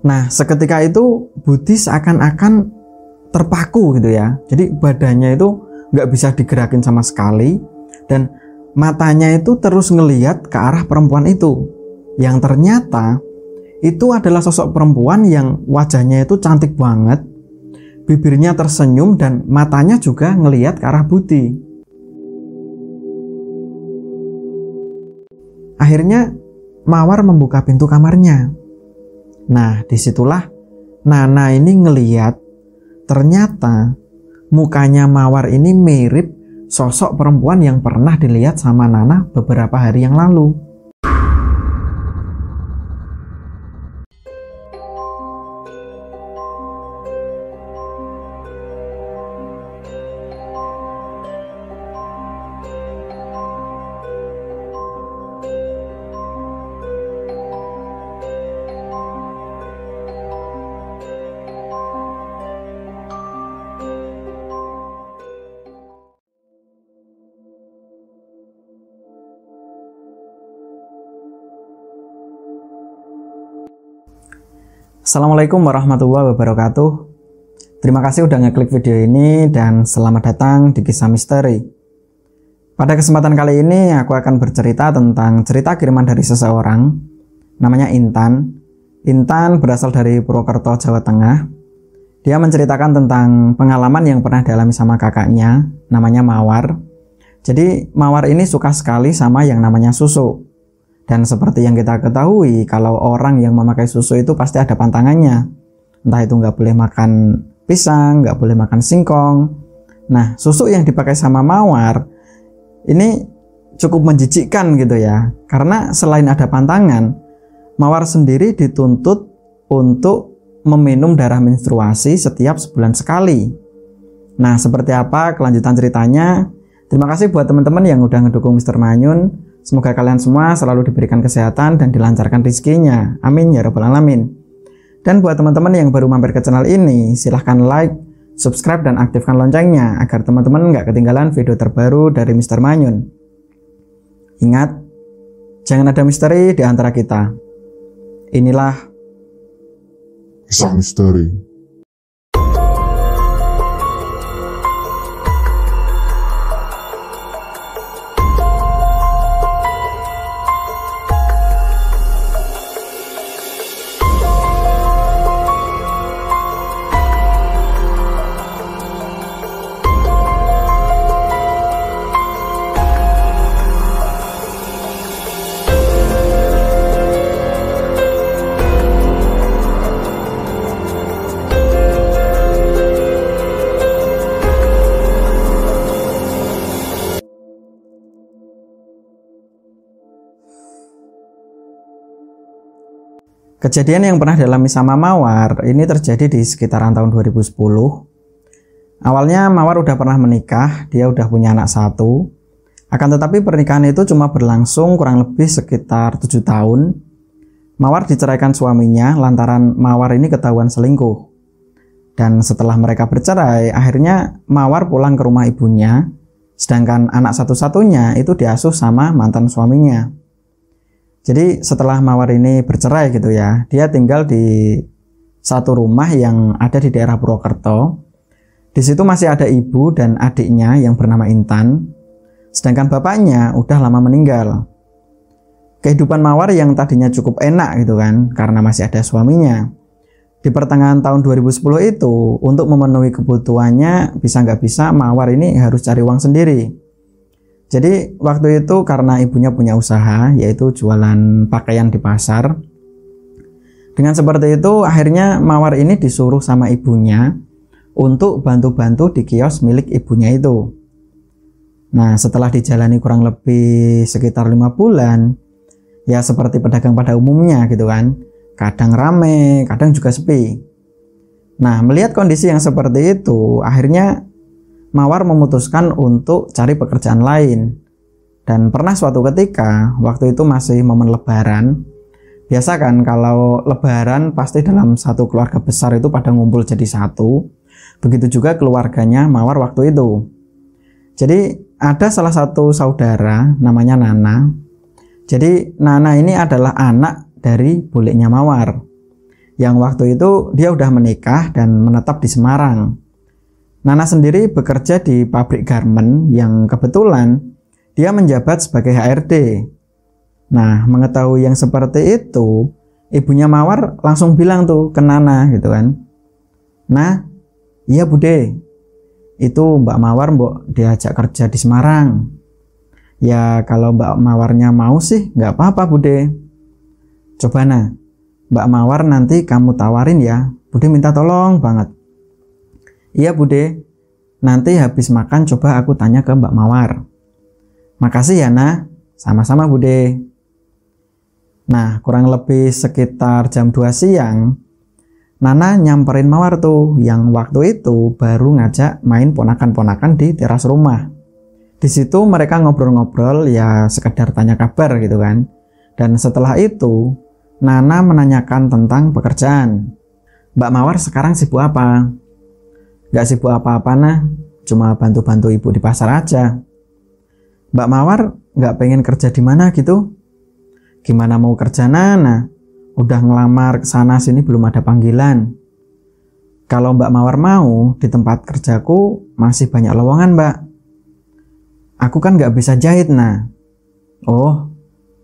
Nah, seketika itu Budi seakan-akan terpaku gitu ya. Jadi badannya itu nggak bisa digerakin sama sekali, dan matanya itu terus ngeliat ke arah perempuan itu, yang ternyata itu adalah sosok perempuan yang wajahnya itu cantik banget, bibirnya tersenyum, dan matanya juga ngeliat ke arah Budi. Akhirnya Mawar membuka pintu kamarnya. Nah, disitulah Nana ini ngeliat ternyata mukanya Mawar ini mirip sosok perempuan yang pernah dilihat sama Nana beberapa hari yang lalu. Assalamualaikum warahmatullahi wabarakatuh. Terima kasih udah ngeklik video ini dan selamat datang di Kisah Misteri. Pada kesempatan kali ini aku akan bercerita tentang cerita kiriman dari seseorang namanya Intan. Intan berasal dari Purwokerto, Jawa Tengah. Dia menceritakan tentang pengalaman yang pernah dialami sama kakaknya namanya Mawar. Jadi Mawar ini suka sekali sama yang namanya susu. Dan seperti yang kita ketahui, kalau orang yang memakai susu itu pasti ada pantangannya. Entah itu nggak boleh makan pisang, nggak boleh makan singkong. Nah, susu yang dipakai sama Mawar ini cukup menjijikkan gitu ya. Karena selain ada pantangan, Mawar sendiri dituntut untuk meminum darah menstruasi setiap sebulan sekali. Nah, seperti apa kelanjutan ceritanya? Terima kasih buat teman-teman yang udah ngedukung Mr. Manyun. Semoga kalian semua selalu diberikan kesehatan dan dilancarkan rezekinya. Amin ya rabbal alamin. Dan buat teman-teman yang baru mampir ke channel ini, silahkan like, subscribe, dan aktifkan loncengnya agar teman-teman nggak ketinggalan video terbaru dari Mr. Manyun. Ingat, jangan ada misteri di antara kita. Inilah Kisah Misteri. Kejadian yang pernah dialami sama Mawar ini terjadi di sekitaran tahun 2010. Awalnya Mawar udah pernah menikah, dia udah punya anak satu. Akan tetapi pernikahan itu cuma berlangsung kurang lebih sekitar 7 tahun. Mawar diceraikan suaminya lantaran Mawar ini ketahuan selingkuh. Dan setelah mereka bercerai, akhirnya Mawar pulang ke rumah ibunya, sedangkan anak satu-satunya itu diasuh sama mantan suaminya. Jadi setelah Mawar ini bercerai gitu ya, dia tinggal di satu rumah yang ada di daerah Purwokerto. Di situ masih ada ibu dan adiknya yang bernama Intan, sedangkan bapaknya udah lama meninggal. Kehidupan Mawar yang tadinya cukup enak gitu kan, karena masih ada suaminya. Di pertengahan tahun 2010 itu, untuk memenuhi kebutuhannya bisa nggak bisa, Mawar ini harus cari uang sendiri. Jadi waktu itu karena ibunya punya usaha, yaitu jualan pakaian di pasar. Dengan seperti itu akhirnya Mawar ini disuruh sama ibunya untuk bantu-bantu di kios milik ibunya itu. Nah, setelah dijalani kurang lebih sekitar 5 bulan, ya seperti pedagang pada umumnya gitu kan, kadang rame, kadang juga sepi. Nah, melihat kondisi yang seperti itu, akhirnya Mawar memutuskan untuk cari pekerjaan lain. Dan pernah suatu ketika, waktu itu masih momen lebaran. Biasa kan kalau lebaran pasti dalam satu keluarga besar itu pada ngumpul jadi satu. Begitu juga keluarganya Mawar waktu itu. Jadi ada salah satu saudara namanya Nana. Jadi Nana ini adalah anak dari bulenya Mawar. yang waktu itu dia udah menikah dan menetap di Semarang. Nana sendiri bekerja di pabrik garmen yang kebetulan dia menjabat sebagai HRD. Nah, mengetahui yang seperti itu, ibunya Mawar langsung bilang tuh ke Nana gitu kan. Nah, iya Bude, itu Mbak Mawar mbok diajak kerja di Semarang. Ya kalau Mbak Mawarnya mau sih nggak apa-apa Bude. Coba nah, Mbak Mawar nanti kamu tawarin ya, Bude minta tolong banget. Iya Bude, nanti habis makan coba aku tanya ke Mbak Mawar. Makasih ya Nah, sama-sama Bude. Nah, kurang lebih sekitar jam 2 siang, Nana nyamperin Mawar tuh, yang waktu itu baru ngajak main ponakan-ponakan di teras rumah. Di situ mereka ngobrol-ngobrol ya sekedar tanya kabar gitu kan. Dan setelah itu, Nana menanyakan tentang pekerjaan. Mbak Mawar sekarang sibuk apa? Gak sibuk apa-apa Nah, cuma bantu-bantu ibu di pasar aja. Mbak Mawar gak pengen kerja di mana gitu? Gimana mau kerja Nana? Udah ngelamar kesana sini belum ada panggilan. Kalau Mbak Mawar mau, di tempat kerjaku masih banyak lowongan Mbak. Aku kan gak bisa jahit Nah. Oh,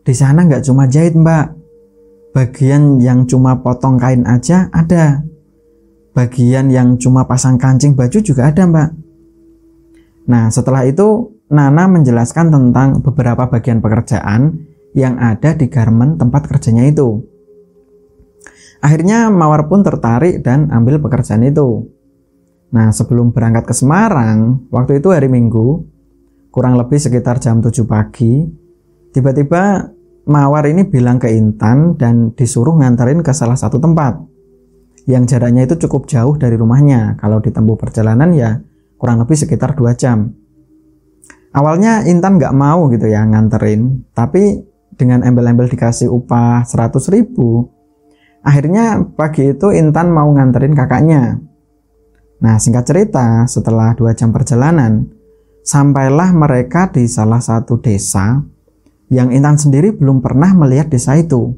di sana gak cuma jahit Mbak. Bagian yang cuma potong kain aja ada. Bagian yang cuma pasang kancing baju juga ada Mbak. Nah setelah itu Nana menjelaskan tentang beberapa bagian pekerjaan yang ada di garmen tempat kerjanya itu. Akhirnya Mawar pun tertarik dan ambil pekerjaan itu. Nah sebelum berangkat ke Semarang, waktu itu hari Minggu, kurang lebih sekitar jam 7 pagi, tiba-tiba Mawar ini bilang ke Intan dan disuruh nganterin ke salah satu tempat yang jaraknya itu cukup jauh dari rumahnya. Kalau ditempuh perjalanan ya kurang lebih sekitar 2 jam. Awalnya Intan nggak mau gitu ya nganterin, tapi dengan embel-embel dikasih upah 100.000, akhirnya pagi itu Intan mau nganterin kakaknya. Nah singkat cerita, setelah 2 jam perjalanan, sampailah mereka di salah satu desa yang Intan sendiri belum pernah melihat desa itu.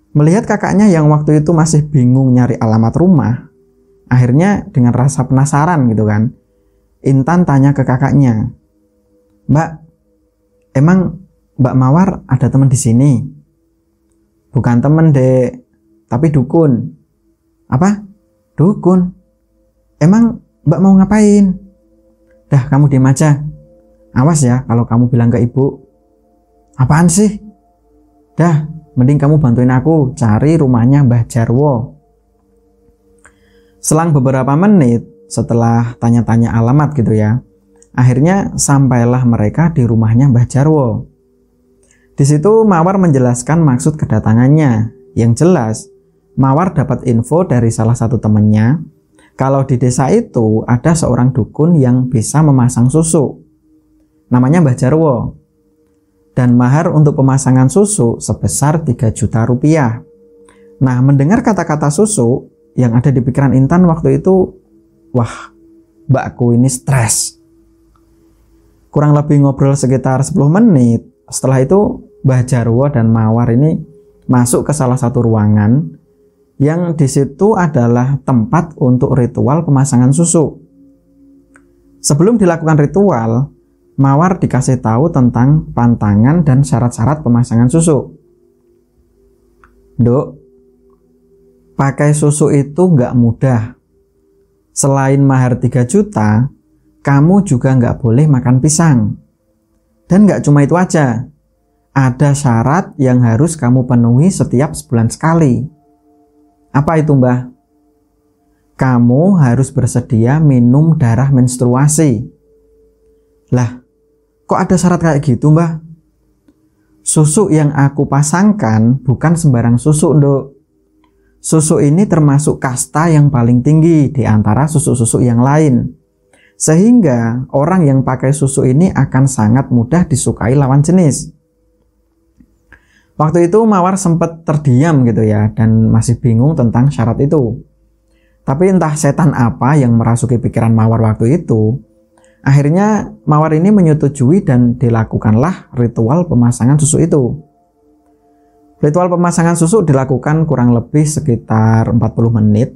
Melihat kakaknya yang waktu itu masih bingung nyari alamat rumah, akhirnya dengan rasa penasaran gitu kan, Intan tanya ke kakaknya, Mbak, emang Mbak Mawar ada teman di sini? Bukan temen dek, tapi dukun. Apa? Dukun? Emang Mbak mau ngapain? Dah kamu diam aja. Awas ya kalau kamu bilang ke ibu. Apaan sih? Dah, mending kamu bantuin aku cari rumahnya Mbah Jarwo. Selang beberapa menit setelah tanya-tanya alamat gitu ya, akhirnya sampailah mereka di rumahnya Mbah Jarwo. Di situ Mawar menjelaskan maksud kedatangannya. Yang jelas, Mawar dapat info dari salah satu temannya kalau di desa itu ada seorang dukun yang bisa memasang susu. Namanya Mbah Jarwo. Dan mahar untuk pemasangan susu sebesar 3 juta rupiah. Nah, mendengar kata-kata susu yang ada di pikiran Intan waktu itu, wah, mbakku ini stres. Kurang lebih ngobrol sekitar 10 menit. Setelah itu, Mbah Jarwo dan Mawar ini masuk ke salah satu ruangan yang di situ adalah tempat untuk ritual pemasangan susu. Sebelum dilakukan ritual, Mawar dikasih tahu tentang pantangan dan syarat-syarat pemasangan susu. Dok, pakai susu itu nggak mudah. Selain mahar 3 juta, kamu juga nggak boleh makan pisang. Dan nggak cuma itu aja, ada syarat yang harus kamu penuhi setiap sebulan sekali. Apa itu Mbah? Kamu harus bersedia minum darah menstruasi. Lah, kok ada syarat kayak gitu Mbah? Susu yang aku pasangkan bukan sembarang susu Nduk. Susu ini termasuk kasta yang paling tinggi di antara susu-susu yang lain. Sehingga orang yang pakai susu ini akan sangat mudah disukai lawan jenis. Waktu itu Mawar sempat terdiam gitu ya, dan masih bingung tentang syarat itu. Tapi entah setan apa yang merasuki pikiran Mawar waktu itu, akhirnya Mawar ini menyetujui dan dilakukanlah ritual pemasangan susu itu. Ritual pemasangan susu dilakukan kurang lebih sekitar 40 menit.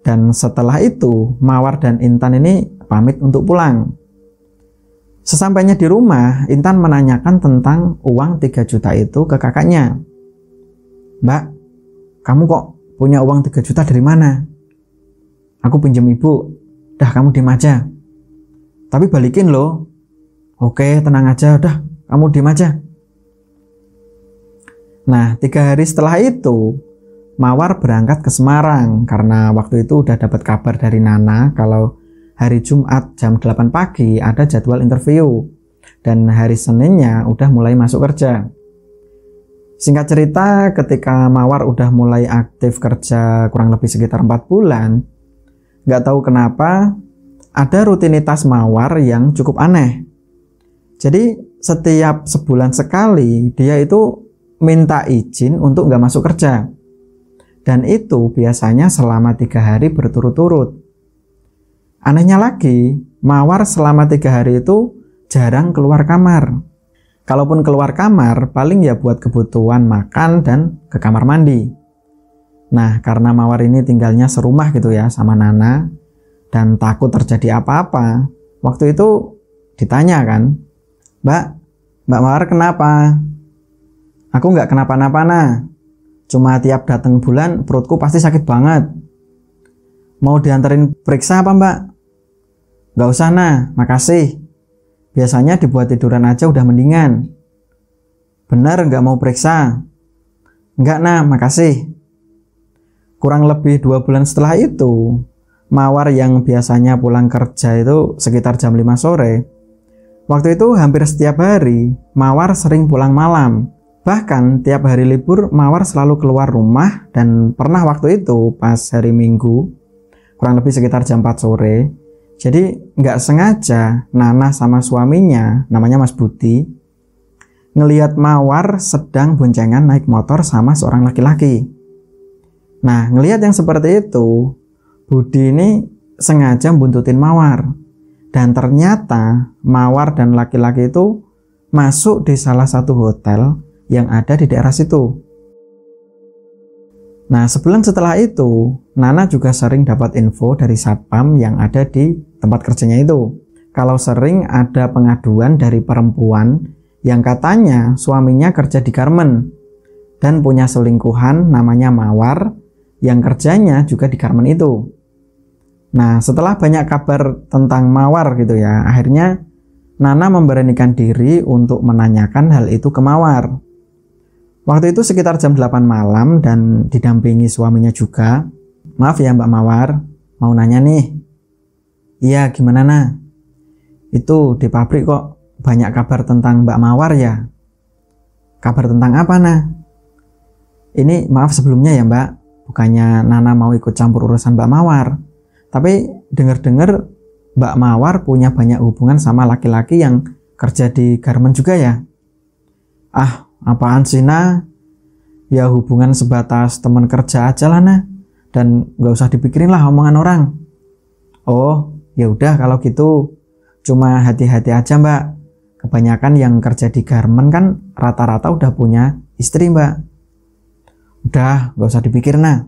Dan setelah itu, Mawar dan Intan ini pamit untuk pulang. Sesampainya di rumah, Intan menanyakan tentang uang 3 juta itu ke kakaknya. "Mbak, kamu kok punya uang 3 juta dari mana?" "Aku pinjam ibu." "Dah, kamu diem aja. Tapi balikin loh." "Oke, tenang aja, udah kamu diem aja." Nah, 3 hari setelah itu, Mawar berangkat ke Semarang karena waktu itu udah dapat kabar dari Nana kalau hari Jumat jam 8 pagi ada jadwal interview dan hari Seninnya udah mulai masuk kerja. Singkat cerita, ketika Mawar udah mulai aktif kerja kurang lebih sekitar 4 bulan, nggak tahu kenapa ada rutinitas Mawar yang cukup aneh. Jadi setiap sebulan sekali dia itu minta izin untuk nggak masuk kerja. Dan itu biasanya selama 3 hari berturut-turut. Anehnya lagi, Mawar selama 3 hari itu jarang keluar kamar. Kalaupun keluar kamar, paling ya buat kebutuhan makan dan ke kamar mandi. Nah, karena Mawar ini tinggalnya serumah gitu ya sama Nana, dan takut terjadi apa-apa, waktu itu ditanya kan, Mbak Mawar kenapa?" "Aku nggak kenapa-napa, Nah. Cuma tiap datang bulan perutku pasti sakit banget." "Mau dianterin periksa apa, Mbak?" "Nggak usah, Nah, makasih. Biasanya dibuat tiduran aja udah mendingan." "Bener nggak mau periksa?" "Nggak, Nah, makasih." Kurang lebih 2 bulan setelah itu, Mawar yang biasanya pulang kerja itu sekitar jam 5 sore. Waktu itu hampir setiap hari, Mawar sering pulang malam. Bahkan tiap hari libur Mawar selalu keluar rumah dan pernah waktu itu pas hari Minggu, kurang lebih sekitar jam 4 sore. Jadi nggak sengaja Nana sama suaminya, namanya Mas Budi, ngelihat Mawar sedang boncengan naik motor sama seorang laki-laki. Nah, ngelihat yang seperti itu, Budi ini sengaja buntutin Mawar. Dan ternyata Mawar dan laki-laki itu masuk di salah satu hotel yang ada di daerah situ. Nah, sebulan setelah itu, Nana juga sering dapat info dari satpam yang ada di tempat kerjanya itu. Kalau sering ada pengaduan dari perempuan yang katanya suaminya kerja di garmen dan punya selingkuhan namanya Mawar yang kerjanya juga di garmen itu. Nah, setelah banyak kabar tentang Mawar gitu ya, akhirnya Nana memberanikan diri untuk menanyakan hal itu ke Mawar. Waktu itu sekitar jam 8 malam dan didampingi suaminya juga. "Maaf ya Mbak Mawar, mau nanya nih." "Iya, gimana, Nah?" "Itu di pabrik kok banyak kabar tentang Mbak Mawar ya." "Kabar tentang apa, Nah?" "Ini maaf sebelumnya ya Mbak, bukannya Nana mau ikut campur urusan Mbak Mawar. Tapi dengar-dengar Mbak Mawar punya banyak hubungan sama laki-laki yang kerja di garmen juga ya." "Ah, apaan sih, Nah? Ya hubungan sebatas teman kerja aja lah, Nah. Dan gak usah dipikirin lah omongan orang." "Oh, ya udah kalau gitu. Cuma hati-hati aja, Mbak. Kebanyakan yang kerja di garmen kan rata-rata udah punya istri, Mbak." "Udah, gak usah dipikir, Nah."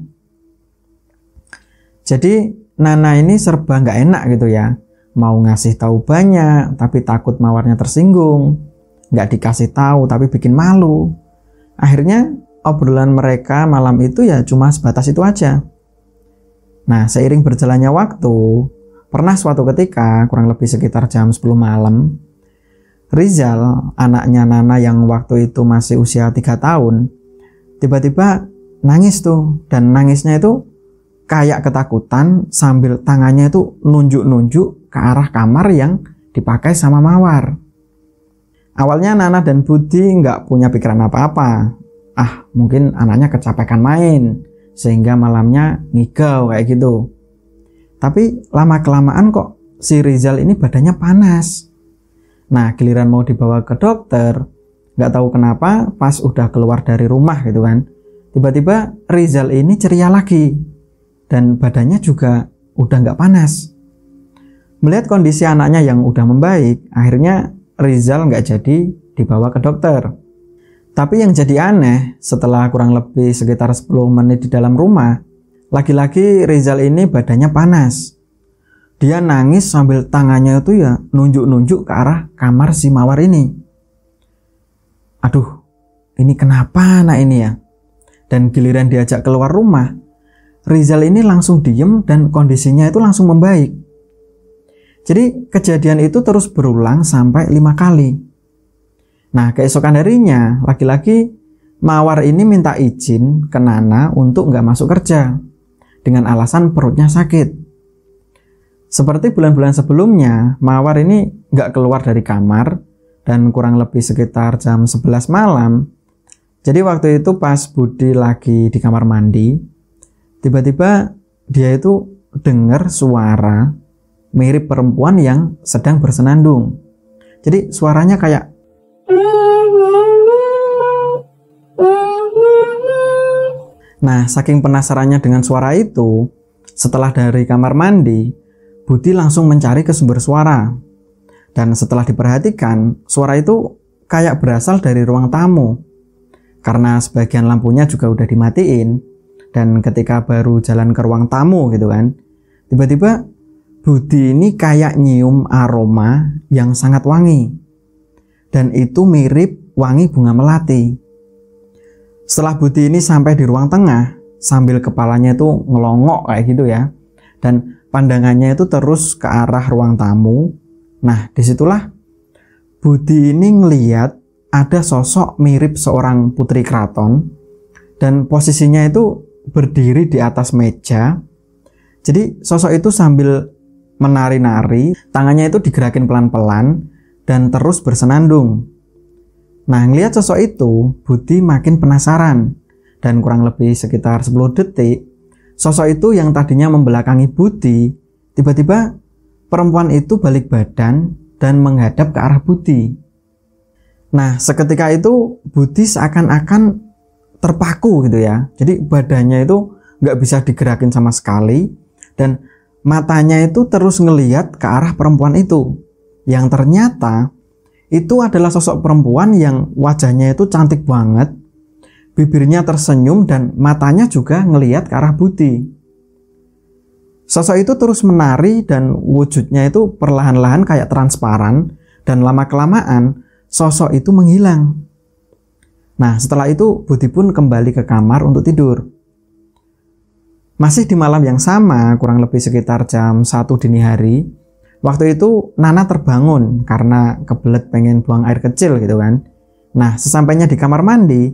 Jadi Nana ini serba gak enak gitu ya. Mau ngasih tahu banyak, tapi takut Mawarnya tersinggung. Nggak dikasih tahu tapi bikin malu. Akhirnya obrolan mereka malam itu ya cuma sebatas itu aja. Nah, seiring berjalannya waktu, pernah suatu ketika kurang lebih sekitar jam 10 malam, Rizal, anaknya Nana yang waktu itu masih usia 3 tahun, tiba-tiba nangis tuh. Dan nangisnya itu kayak ketakutan sambil tangannya itu nunjuk-nunjuk ke arah kamar yang dipakai sama Mawar. Awalnya Nana dan Budi nggak punya pikiran apa-apa. Ah, mungkin anaknya kecapekan main, sehingga malamnya ngigau kayak gitu. Tapi lama-kelamaan kok si Rizal ini badannya panas. Nah, giliran mau dibawa ke dokter, nggak tahu kenapa pas udah keluar dari rumah gitu kan, tiba-tiba Rizal ini ceria lagi. Dan badannya juga udah nggak panas. Melihat kondisi anaknya yang udah membaik, akhirnya Rizal nggak jadi dibawa ke dokter. Tapi yang jadi aneh, setelah kurang lebih sekitar 10 menit di dalam rumah, lagi-lagi Rizal ini badannya panas. Dia nangis sambil tangannya itu ya nunjuk-nunjuk ke arah kamar si Mawar ini. Aduh, ini kenapa anak ini ya? Dan giliran diajak keluar rumah, Rizal ini langsung diem dan kondisinya itu langsung membaik. Jadi kejadian itu terus berulang sampai 5 kali. Nah, keesokan harinya, laki-laki Mawar ini minta izin ke Nana untuk nggak masuk kerja dengan alasan perutnya sakit. Seperti bulan-bulan sebelumnya, Mawar ini nggak keluar dari kamar dan kurang lebih sekitar jam 11 malam. Jadi waktu itu pas Budi lagi di kamar mandi, tiba-tiba dia itu dengar suara mirip perempuan yang sedang bersenandung. Jadi suaranya kayak Nah, saking penasarannya dengan suara itu, setelah dari kamar mandi, Budi langsung mencari ke sumber suara. Dan setelah diperhatikan, suara itu kayak berasal dari ruang tamu. Karena sebagian lampunya juga udah dimatiin. Dan ketika baru jalan ke ruang tamu gitu kan, tiba-tiba Budi ini kayak nyium aroma yang sangat wangi. Dan itu mirip wangi bunga melati. Setelah Budi ini sampai di ruang tengah, sambil kepalanya itu ngelongok kayak gitu ya. Dan pandangannya itu terus ke arah ruang tamu. Nah, disitulah Budi ini ngeliat ada sosok mirip seorang putri keraton. Dan posisinya itu berdiri di atas meja. Jadi sosok itu sambil menari-nari, tangannya itu digerakin pelan-pelan dan terus bersenandung. Nah, ngelihat sosok itu, Budi makin penasaran. Dan kurang lebih sekitar 10 detik, sosok itu yang tadinya membelakangi Budi, tiba-tiba perempuan itu balik badan dan menghadap ke arah Budi. Nah, seketika itu Budi seakan-akan terpaku gitu ya. Jadi badannya itu nggak bisa digerakin sama sekali. Dan matanya itu terus ngeliat ke arah perempuan itu. Yang ternyata itu adalah sosok perempuan yang wajahnya itu cantik banget. Bibirnya tersenyum dan matanya juga ngeliat ke arah Budi. Sosok itu terus menari dan wujudnya itu perlahan-lahan kayak transparan. Dan lama-kelamaan sosok itu menghilang. Nah, setelah itu Budi pun kembali ke kamar untuk tidur. Masih di malam yang sama, kurang lebih sekitar jam 1 dini hari, waktu itu Nana terbangun karena kebelet pengen buang air kecil gitu kan. Nah, sesampainya di kamar mandi,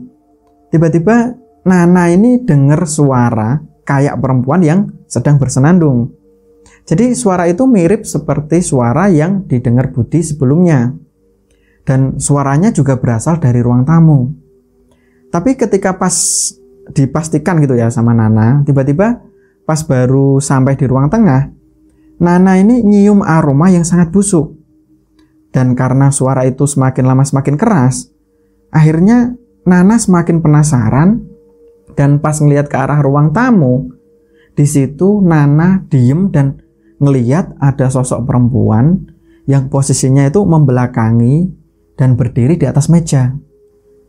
tiba-tiba Nana ini dengar suara kayak perempuan yang sedang bersenandung. Jadi suara itu mirip seperti suara yang didengar Budi sebelumnya. Dan suaranya juga berasal dari ruang tamu. Tapi ketika pas dipastikan gitu ya sama Nana, tiba-tiba pas baru sampai di ruang tengah, Nana ini nyium aroma yang sangat busuk. Dan karena suara itu semakin lama semakin keras, akhirnya Nana semakin penasaran. Dan pas ngelihat ke arah ruang tamu, di situ Nana diem dan ngelihat ada sosok perempuan yang posisinya itu membelakangi dan berdiri di atas meja.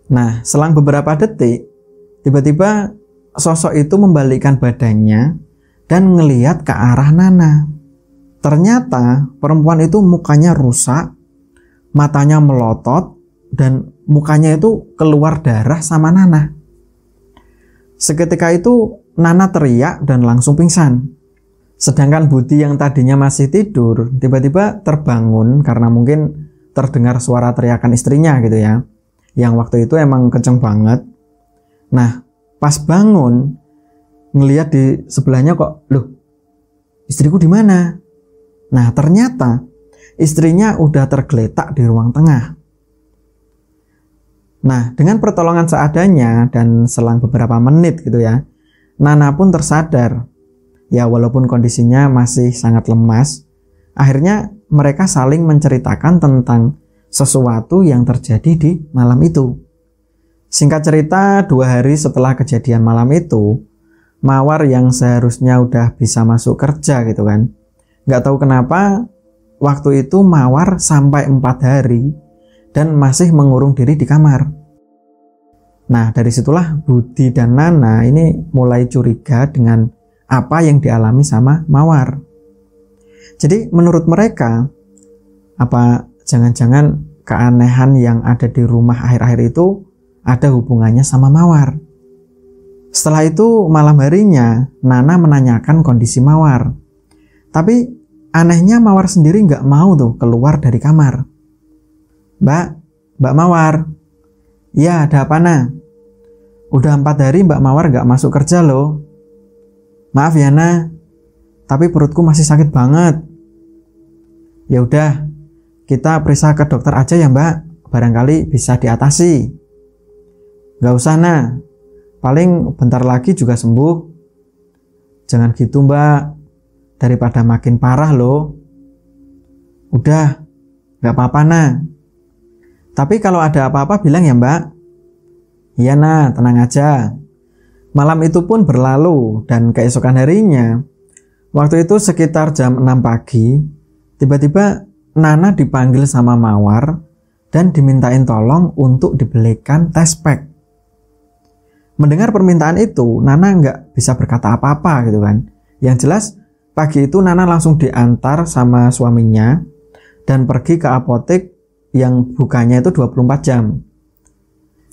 Nah, selang beberapa detik, tiba-tiba sosok itu membalikkan badannya dan ngelihat ke arah Nana. Ternyata perempuan itu mukanya rusak, matanya melotot, dan mukanya itu keluar darah sama Nana. Seketika itu Nana teriak dan langsung pingsan. Sedangkan Budi yang tadinya masih tidur, tiba-tiba terbangun karena mungkin terdengar suara teriakan istrinya gitu ya, yang waktu itu emang kenceng banget. Nah, pas bangun ngelihat di sebelahnya kok, loh, istriku di mana? Nah, ternyata istrinya udah tergeletak di ruang tengah. Nah, dengan pertolongan seadanya dan selang beberapa menit gitu ya, Nana pun tersadar. Ya, walaupun kondisinya masih sangat lemas, akhirnya mereka saling menceritakan tentang sesuatu yang terjadi di malam itu. Singkat cerita, 2 hari setelah kejadian malam itu, Mawar yang seharusnya udah bisa masuk kerja gitu kan, nggak tahu kenapa waktu itu Mawar sampai 4 hari dan masih mengurung diri di kamar. Nah, dari situlah Budi dan Nana ini mulai curiga dengan apa yang dialami sama Mawar. Jadi menurut mereka, apa jangan-jangan keanehan yang ada di rumah akhir-akhir itu ada hubungannya sama Mawar. Setelah itu malam harinya Nana menanyakan kondisi Mawar. Tapi anehnya Mawar sendiri nggak mau tuh keluar dari kamar. Mbak Mawar. Ya, ada apa Nah? Udah 4 hari Mbak Mawar nggak masuk kerja loh. Maaf ya Nah, tapi perutku masih sakit banget. Ya udah, kita periksa ke dokter aja ya Mbak. Barangkali bisa diatasi. Nggak usah Nah. Paling bentar lagi juga sembuh. Jangan gitu Mbak, daripada makin parah loh. Udah, gak apa-apa Nah. Tapi kalau ada apa-apa bilang ya Mbak. Iya Nah, tenang aja. Malam itu pun berlalu dan keesokan harinya, waktu itu sekitar jam 6 pagi, tiba-tiba Nana dipanggil sama Mawar dan dimintain tolong untuk dibelikan tes pack. Mendengar permintaan itu, Nana nggak bisa berkata apa-apa gitu kan. Yang jelas, pagi itu Nana langsung diantar sama suaminya dan pergi ke apotek yang bukanya itu 24 jam.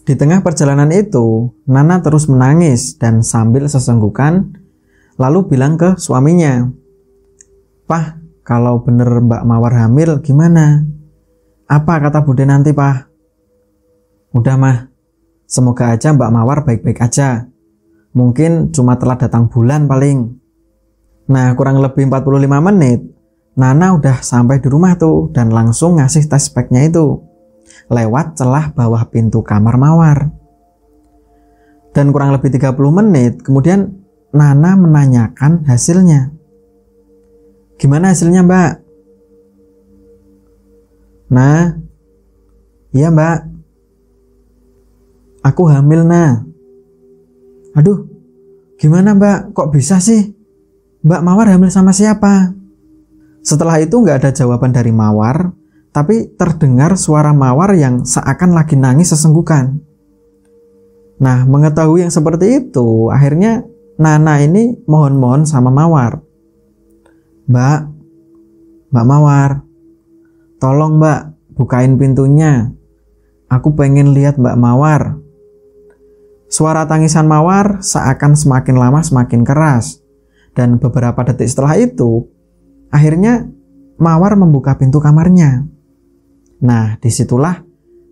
Di tengah perjalanan itu, Nana terus menangis dan sambil sesenggukan, lalu bilang ke suaminya, "Pah, kalau bener Mbak Mawar hamil gimana? Apa kata Bude nanti, Pah?" "Udah Mah, semoga aja Mbak Mawar baik-baik aja. Mungkin cuma telat datang bulan paling." Nah, kurang lebih 45 menit, Nana udah sampai di rumah tuh dan langsung ngasih tes packnya itu lewat celah bawah pintu kamar Mawar. Dan kurang lebih 30 menit kemudian Nana menanyakan hasilnya. "Gimana hasilnya Mbak?" "Nah, iya Mbak. Aku hamil Nah." "Aduh, gimana Mbak? Kok bisa sih? Mbak Mawar hamil sama siapa?" Setelah itu nggak ada jawaban dari Mawar, tapi terdengar suara Mawar yang seakan lagi nangis sesenggukan. Nah, mengetahui yang seperti itu, akhirnya Nana ini mohon-mohon sama Mawar. Mbak Mawar, tolong Mbak, bukain pintunya. Aku pengen lihat Mbak Mawar." Suara tangisan Mawar seakan semakin lama semakin keras. Dan beberapa detik setelah itu, akhirnya Mawar membuka pintu kamarnya. Nah, disitulah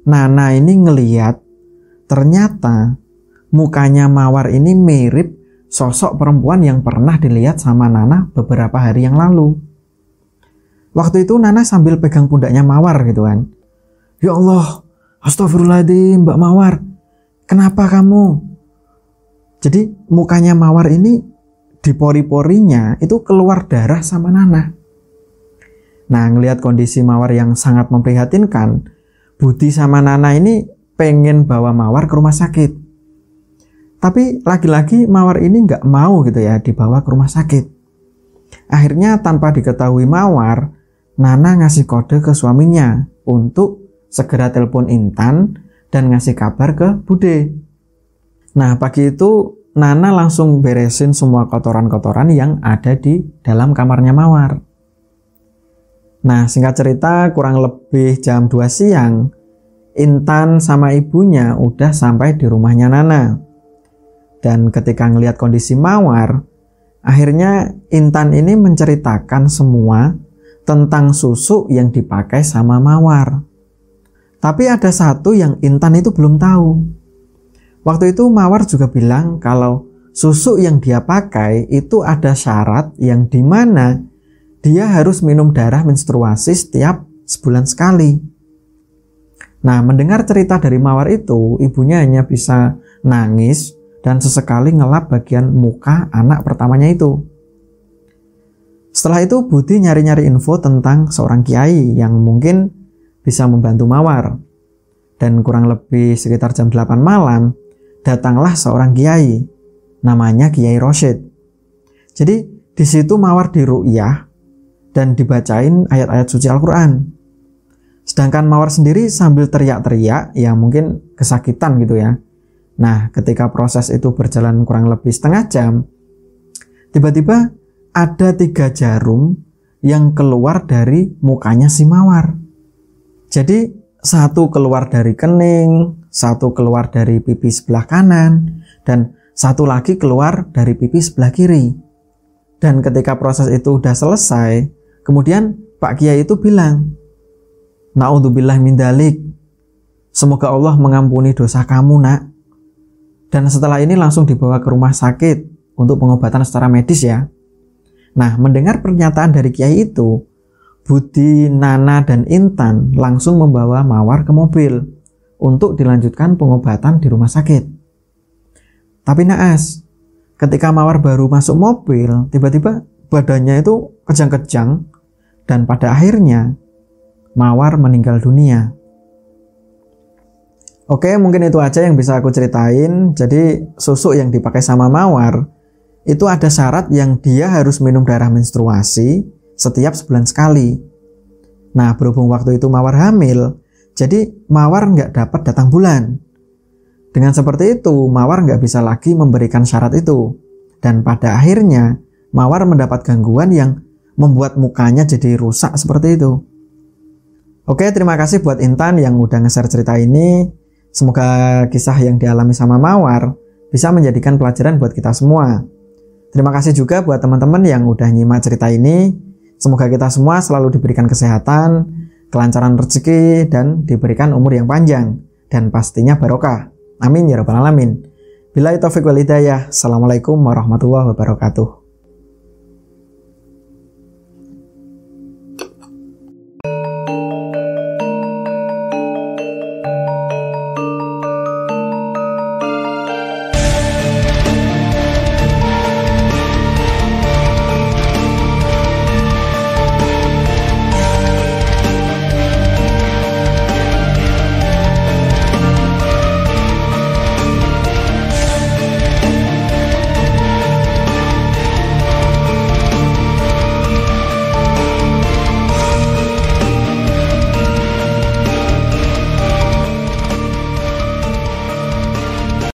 Nana ini ngeliat ternyata mukanya Mawar ini mirip sosok perempuan yang pernah dilihat sama Nana beberapa hari yang lalu. Waktu itu Nana sambil pegang pundaknya Mawar gitu kan. "Ya Allah, astagfirullahaladzim Mbak Mawar, kenapa kamu?" Jadi mukanya Mawar ini di pori-porinya itu keluar darah sama Nana. Nah, ngelihat kondisi Mawar yang sangat memprihatinkan, Budi sama Nana ini pengen bawa Mawar ke rumah sakit. Tapi lagi-lagi Mawar ini nggak mau gitu ya dibawa ke rumah sakit. Akhirnya tanpa diketahui Mawar, Nana ngasih kode ke suaminya untuk segera telepon Intan dan ngasih kabar ke Bude. Nah, pagi itu Nana langsung beresin semua kotoran-kotoran yang ada di dalam kamarnya Mawar. Nah, singkat cerita kurang lebih jam 2 siang, Intan sama ibunya udah sampai di rumahnya Nana. Dan ketika ngelihat kondisi Mawar, akhirnya Intan ini menceritakan semua tentang susu yang dipakai sama Mawar. Tapi ada satu yang Intan itu belum tahu. Waktu itu Mawar juga bilang kalau susu yang dia pakai itu ada syarat yang dimana dia harus minum darah menstruasi setiap sebulan sekali. Nah, mendengar cerita dari Mawar itu, ibunya hanya bisa nangis dan sesekali ngelap bagian muka anak pertamanya itu. Setelah itu Budi nyari-nyari info tentang seorang kiai yang mungkin bisa membantu Mawar. Dan kurang lebih sekitar jam 8 malam, datanglah seorang kiai, namanya Kiai Rosyid. Jadi di situ Mawar diru'yah dan dibacain ayat-ayat suci Al-Quran. Sedangkan Mawar sendiri sambil teriak-teriak, ya mungkin kesakitan gitu ya, Nah, ketika proses itu berjalan kurang lebih setengah jam, tiba-tiba ada 3 jarum yang keluar dari mukanya si Mawar. Jadi, satu keluar dari kening, satu keluar dari pipi sebelah kanan, dan satu lagi keluar dari pipi sebelah kiri. Dan ketika proses itu udah selesai, kemudian Pak Kiai itu bilang, "Na'udzubillah min dzalik. Semoga Allah mengampuni dosa kamu, Nak." Dan setelah ini langsung dibawa ke rumah sakit untuk pengobatan secara medis ya. Nah, mendengar pernyataan dari Kiai itu, Budi, Nana, dan Intan langsung membawa Mawar ke mobil untuk dilanjutkan pengobatan di rumah sakit. Tapi naas, ketika Mawar baru masuk mobil, tiba-tiba badannya itu kejang-kejang dan pada akhirnya Mawar meninggal dunia. Oke, mungkin itu aja yang bisa aku ceritain. Jadi susu yang dipakai sama Mawar itu ada syarat yang dia harus minum darah menstruasi setiap sebulan sekali. Nah, berhubung waktu itu Mawar hamil, jadi Mawar nggak dapat datang bulan. Dengan seperti itu, Mawar nggak bisa lagi memberikan syarat itu. Dan pada akhirnya, Mawar mendapat gangguan yang membuat mukanya jadi rusak seperti itu. Oke, terima kasih buat Intan yang udah nge-share cerita ini. Semoga kisah yang dialami sama Mawar bisa menjadikan pelajaran buat kita semua. Terima kasih juga buat teman-teman yang udah nyimak cerita ini. Semoga kita semua selalu diberikan kesehatan, kelancaran rezeki, dan diberikan umur yang panjang. Dan pastinya barokah. Amin ya rabbal alamin. Billahi taufiq wal hidayah. Assalamualaikum warahmatullahi wabarakatuh.